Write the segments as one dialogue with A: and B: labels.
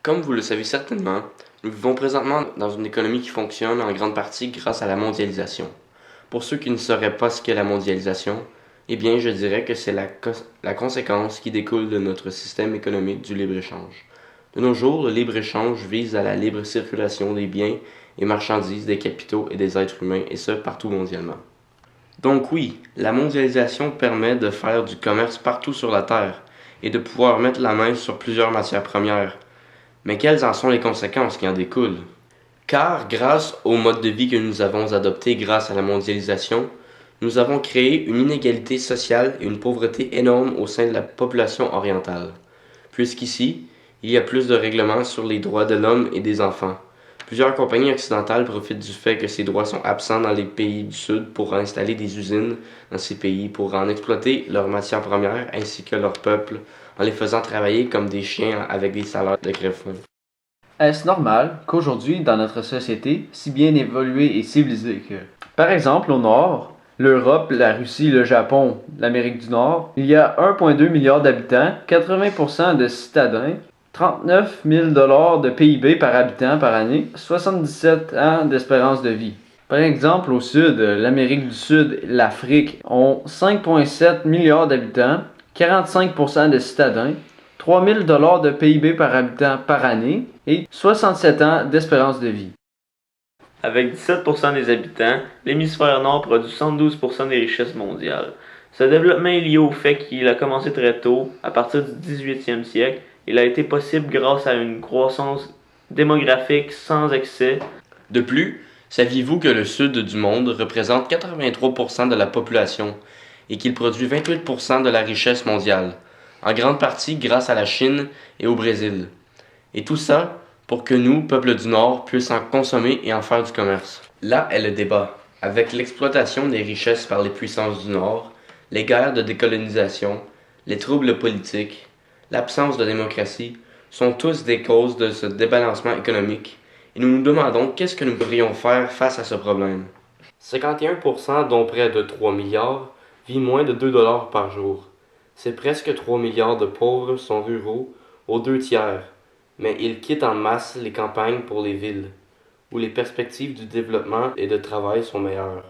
A: Comme vous le savez certainement, nous vivons présentement dans une économie qui fonctionne en grande partie grâce à la mondialisation. Pour ceux qui ne sauraient pas ce qu'est la mondialisation, eh bien je dirais que c'est la conséquence qui découle de notre système économique du libre-échange. De nos jours, le libre-échange vise à la libre circulation des biens et marchandises, des capitaux et des êtres humains, et ce partout mondialement. Donc oui, la mondialisation permet de faire du commerce partout sur la Terre et de pouvoir mettre la main sur plusieurs matières premières. Mais quelles en sont les conséquences qui en découlent? Car grâce au mode de vie que nous avons adopté grâce à la mondialisation, nous avons créé une inégalité sociale et une pauvreté énorme au sein de la population orientale. Puisqu'ici, il y a plus de règlements sur les droits de l'homme et des enfants. Plusieurs compagnies occidentales profitent du fait que ces droits sont absents dans les pays du Sud pour installer des usines dans ces pays pour en exploiter leurs matières premières ainsi que leur peuple en les faisant travailler comme des chiens avec des salaires de crève-faim.
B: Est-ce normal qu'aujourd'hui, dans notre société, si bien évoluée et civilisée que, par exemple, au nord, l'Europe, la Russie, le Japon, l'Amérique du Nord, il y a 1,2 milliard d'habitants, 80% de citadins, 39 000 $ de PIB par habitant par année, 77 ans d'espérance de vie. Par exemple, au sud, l'Amérique du Sud et l'Afrique ont 5,7 milliards d'habitants, 45% de citadins, 3 000 $ de PIB par habitant par année et 67 ans d'espérance de vie.
C: Avec 17% des habitants, l'hémisphère nord produit 72% des richesses mondiales. Ce développement est lié au fait qu'il a commencé très tôt, à partir du 18e siècle. Il a été possible grâce à une croissance démographique sans excès.
A: De plus, saviez-vous que le sud du monde représente 83% de la population et qu'il produit 28% de la richesse mondiale, en grande partie grâce à la Chine et au Brésil. Et tout ça pour que nous, peuple du Nord, puissions en consommer et en faire du commerce. Là est le débat. Avec l'exploitation des richesses par les puissances du Nord, les guerres de décolonisation, les troubles politiques, l'absence de démocratie sont tous des causes de ce débalancement économique et nous nous demandons qu'est-ce que nous devrions faire face à ce problème. 51%, dont près de 3 milliards, vit moins de 2 $ par jour. C'est presque 3 milliards de pauvres sont ruraux aux 2 tiers, mais ils quittent en masse les campagnes pour les villes, où les perspectives du développement et de travail sont meilleures.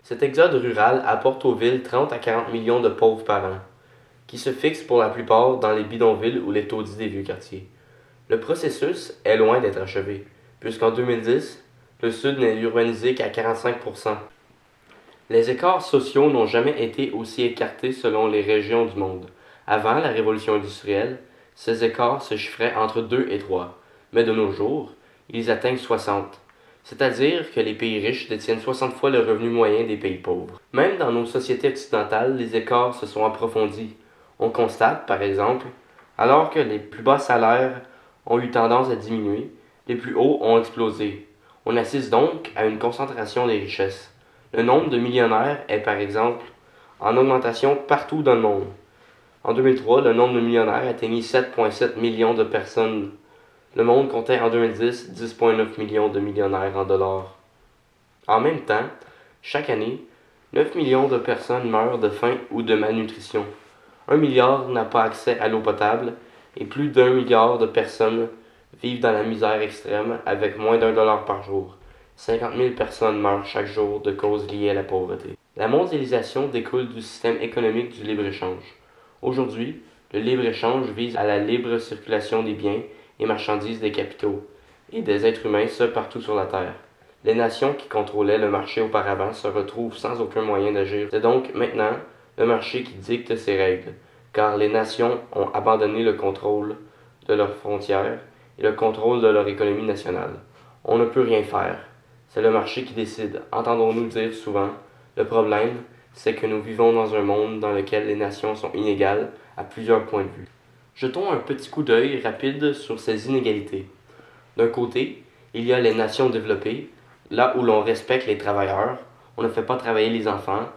A: Cet exode rural apporte aux villes 30 à 40 millions de pauvres par an, qui se fixent pour la plupart dans les bidonvilles ou les taudis des vieux quartiers. Le processus est loin d'être achevé, puisqu'en 2010, le Sud n'est urbanisé qu'à 45%. Les écarts sociaux n'ont jamais été aussi écartés selon les régions du monde. Avant la révolution industrielle, ces écarts se chiffraient entre 2 et 3, mais de nos jours, ils atteignent 60. C'est-à-dire que les pays riches détiennent 60 fois le revenu moyen des pays pauvres. Même dans nos sociétés occidentales, les écarts se sont approfondis. On constate, par exemple, alors que les plus bas salaires ont eu tendance à diminuer, les plus hauts ont explosé. On assiste donc à une concentration des richesses. Le nombre de millionnaires est par exemple en augmentation partout dans le monde. En 2003, le nombre de millionnaires atteignit 7,7 millions de personnes. Le monde comptait en 2010 10,9 millions de millionnaires en dollars. En même temps, chaque année, 9 millions de personnes meurent de faim ou de malnutrition. 1 milliard n'a pas accès à l'eau potable et plus d'1 milliard de personnes vivent dans la misère extrême avec moins d'1 $ par jour. 50 000 personnes meurent chaque jour de causes liées à la pauvreté. La mondialisation découle du système économique du libre-échange. Aujourd'hui, le libre-échange vise à la libre circulation des biens et marchandises, des capitaux et des êtres humains, ce partout sur la Terre. Les nations qui contrôlaient le marché auparavant se retrouvent sans aucun moyen d'agir. C'est donc maintenant le marché qui dicte ses règles, car les nations ont abandonné le contrôle de leurs frontières et le contrôle de leur économie nationale. On ne peut rien faire. C'est le marché qui décide, entendons-nous dire souvent. Le problème, c'est que nous vivons dans un monde dans lequel les nations sont inégales à plusieurs points de vue. Jetons un petit coup d'œil rapide sur ces inégalités. D'un côté, il y a les nations développées, là où l'on respecte les travailleurs, on ne fait pas travailler les enfants,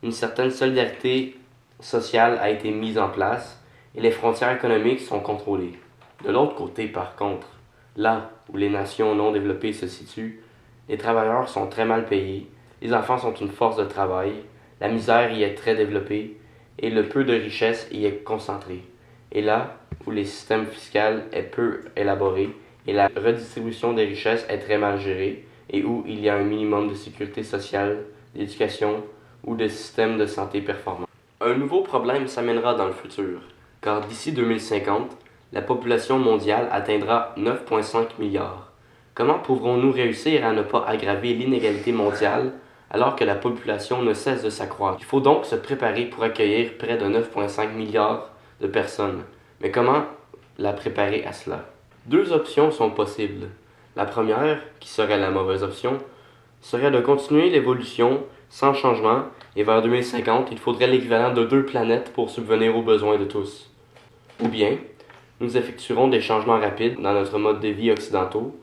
A: une certaine solidarité sociale a été mise en place et les frontières économiques sont contrôlées. De l'autre côté, par contre, là où les nations non développées se situent, les travailleurs sont très mal payés, les enfants sont une force de travail, la misère y est très développée et le peu de richesse y est concentré. Et là, où les systèmes fiscaux est peu élaboré et la redistribution des richesses est très mal gérée et où il y a un minimum de sécurité sociale, d'éducation ou de système de santé performant. Un nouveau problème s'amènera dans le futur, car d'ici 2050, la population mondiale atteindra 9,5 milliards. Comment pourrons-nous réussir à ne pas aggraver l'inégalité mondiale alors que la population ne cesse de s'accroître? Il faut donc se préparer pour accueillir près de 9,5 milliards de personnes. Mais comment la préparer à cela? Deux options sont possibles. La première, qui serait la mauvaise option, serait de continuer l'évolution sans changement et vers 2050, il faudrait l'équivalent de 2 planètes pour subvenir aux besoins de tous. Ou bien, nous effectuerons des changements rapides dans notre mode de vie occidentaux,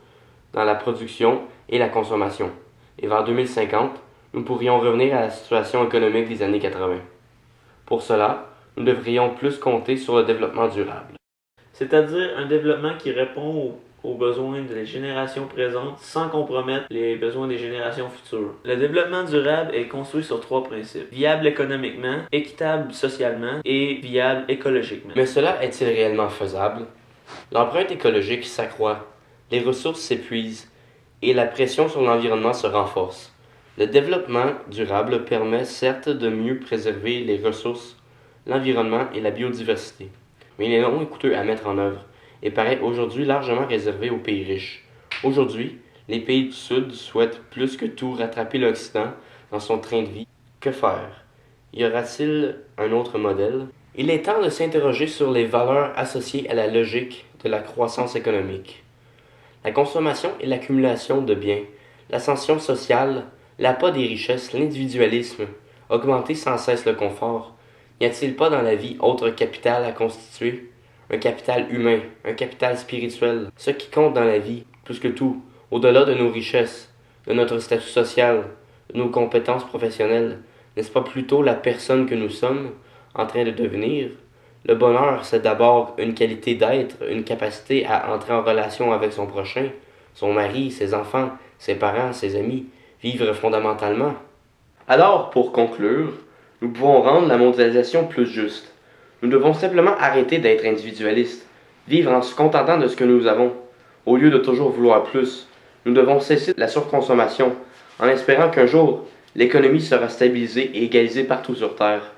A: dans la production et la consommation. Et vers 2050, nous pourrions revenir à la situation économique des années 80. Pour cela, nous devrions plus compter sur le développement durable.
C: C'est-à-dire un développement qui répond aux besoins des générations présentes sans compromettre les besoins des générations futures. Le développement durable est construit sur 3 principes: viable économiquement, équitable socialement et viable écologiquement.
A: Mais cela est-il réellement faisable? L'empreinte écologique s'accroît, les ressources s'épuisent et la pression sur l'environnement se renforce. Le développement durable permet certes de mieux préserver les ressources, l'environnement et la biodiversité, mais il est long et coûteux à mettre en œuvre et paraît aujourd'hui largement réservé aux pays riches. Aujourd'hui, les pays du Sud souhaitent plus que tout rattraper l'Occident dans son train de vie. Que faire? Y aura-t-il un autre modèle? Il est temps de s'interroger sur les valeurs associées à la logique de la croissance économique. La consommation et l'accumulation de biens, l'ascension sociale, l'appât des richesses, l'individualisme, augmenter sans cesse le confort. N'y a-t-il pas dans la vie autre capital à constituer? Un capital humain, un capital spirituel, ce qui compte dans la vie, plus que tout, au-delà de nos richesses, de notre statut social, de nos compétences professionnelles, n'est-ce pas plutôt la personne que nous sommes en train de devenir? Le bonheur, c'est d'abord une qualité d'être, une capacité à entrer en relation avec son prochain, son mari, ses enfants, ses parents, ses amis, vivre fondamentalement. Alors, pour conclure, nous pouvons rendre la mondialisation plus juste. Nous devons simplement arrêter d'être individualistes, vivre en se contentant de ce que nous avons, au lieu de toujours vouloir plus. Nous devons cesser la surconsommation, en espérant qu'un jour, l'économie sera stabilisée et égalisée partout sur Terre.